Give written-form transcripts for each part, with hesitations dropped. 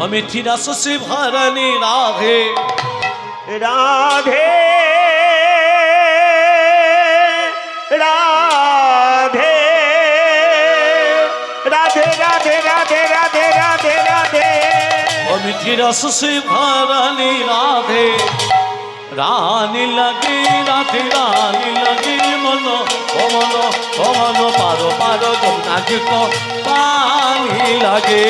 मिठी रस से भरनी राधे राधे राधे राधे राधे राधे राधे राधे राधे मिठी रस से भरनी राधे रानी लगी राधे रानी लगी मनो ओ मनो ओ मनो पारो पारो जमुना जी को पानी लगे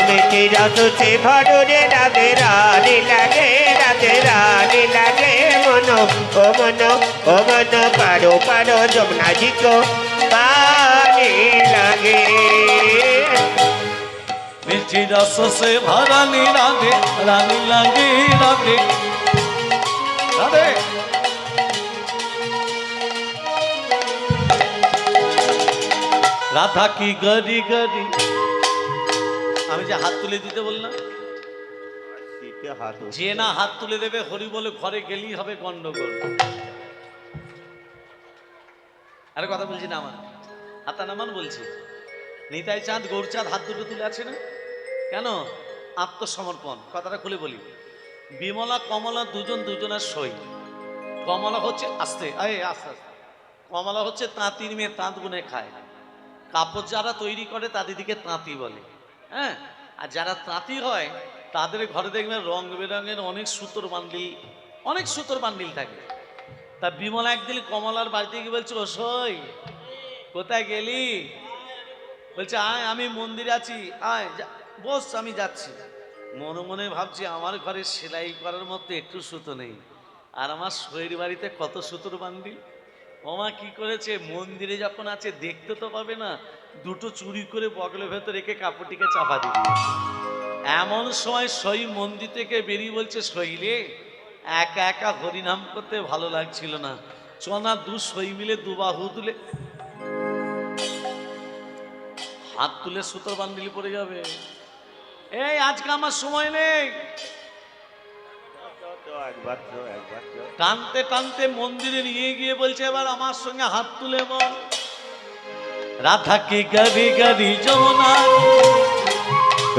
मिठी रस से भरो रे राधे रानी लगे राधे रानी लगे मनो ओ मनो ओ मनो पारो पारो जमुना जी को पानी लगे मिठी रस से भरनी राधे रानी लगी राधे राधे राधा की गरी गरी আমি যে হাত তুলে দিতে বললাম যে না হাত তুলে দেবে হরি বলে ঘরে গেলেই হবে গন্ডগোল আরে কথা বলছি না আমার হাতা নামান বলছি নিতাই চাঁদ গৌরচাঁদ হাত দুটো তুলে আছে না কেন আত্মসমর্পণ কথাটা খুলে বলি বিমলা কমলা দুজন দুজনের সই কমলা হচ্ছে আস্তে আস্তে আস্তে কমলা হচ্ছে তাঁতির মেয়ে তাঁত গুনে খায় কাপড় যারা তৈরি করে তাদেরকে তাঁতি বলে হ্যাঁ আর যারা তাঁতি হয় তাদের ঘরে দেখবেন রং বেরঙের অনেক সুতোর বান্ডিল থাকে তা বিমলা একদিন কমলার বাড়িতে গিয়ে বলছে ও সই কোথায় গেলি বলছে আয় আমি মন্দিরে আছি আয় বস আমি যাচ্ছি মনে মনে ভাবছি আমার ঘরে সেলাই করার মতো একটু সুতো নেই আর আমার সইয়ের বাড়িতে কত সুতোর বান্ডিল ওমা কি করেছে মন্দিরে যখন আছে দেখতে তো পাবে না দুটো চুরি করে বগলের ভেতর রেখে কাপড়টিকে চাপা দিয়ে এমন সময় সই মন্দির থেকে বেরিয়ে বলছে সইলে একা একা হরিনাম করতে ভালো লাগছিল না চনা দু সই মিলে দু বাহু তুলে হাত তুলে সুতোর বান্ডিল পড়ে যাবে এই আজকে আমার সময় নেই টানতে টানতে মন্দিরে নিয়ে গিয়ে বলছে এবার আমার সঙ্গে হাত তুলে বল রাধা কি গরি গরি যমুনা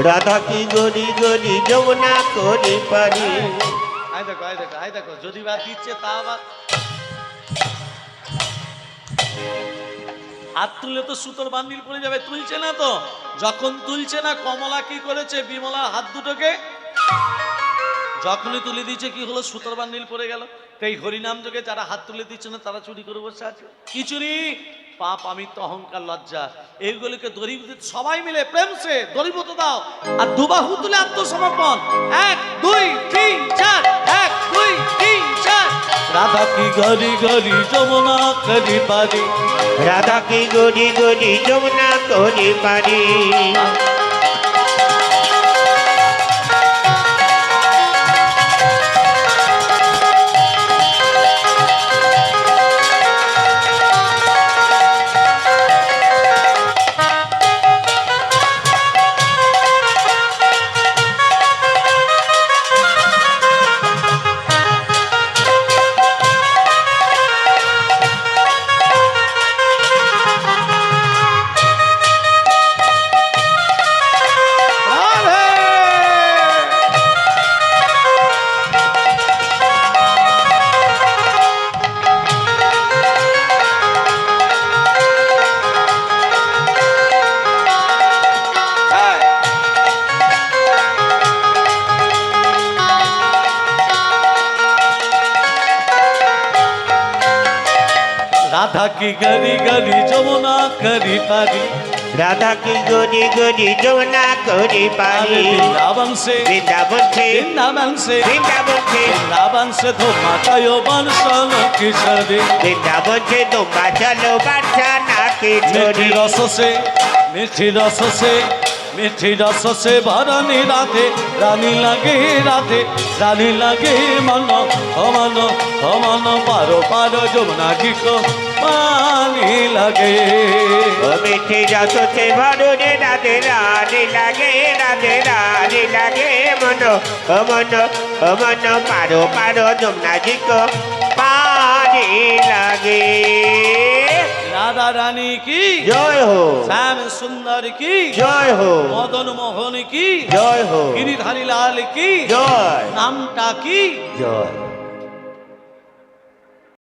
রাধা কি গরি গরি যমুনা করি পারি আয় দেখো আয় দেখো আয় দেখো যদি বা দিচ্ছে তা আবার হাত তুললে তো সুতোর বান্ডিল পড়ে যাবে তুলছে না তো যখন তুলছে না কমলা কি করেছে বিমলার হাত দুটোকে যখনই তুলে দিয়েছে কি হলো সুতোর বান্ডিল পড়ে গেল তাই হরিনাম যোগে যারা হাত তুলে দিচ্ছে না তারা চুরি করে বসে আছে কি চুরি পাপ আমিত্ব অহংকার লজ্জা এইগুলিকে দরিদ্র সবাই মিলে প্রেম সে দরিদ্র দাও আর দুবাহু তুলে আত্মসমর্পণ 1 2 3 4 1 2 3 4 রাধা কি গরি গরি যমুনা করি পারি রাধা কি গরি গরি যমুনা করি পারি राधा की गरी गरी जमुना करी पारी राधा की गरी गरी जमुना करी पारी वृंदावन से वृंदावन से वृंदावन से वृंदावन से वृंदावन से धोमा चलो बरसन किशोरी वृंदावन से धोमा चलो बरसन किशोरी मीठी रस से मीठी रस से भरनी राधे रानी लगे राधे रानी लगे मनो ओ मनो पारो पारो जमुना जी को पानी लगे मीठी रस से भरो रे राधे रानी लगे राधे रानी लगे मनो ओ मनो पारो पारो जमुना जी को पानी लगे রাধা রানী কি, জয় হো, শ্যাম সুন্দর কি, জয় হো, মদন মোহন কি, জয় হো, গিরিধারী লাল কি, জয়, নামটা কি? জয়।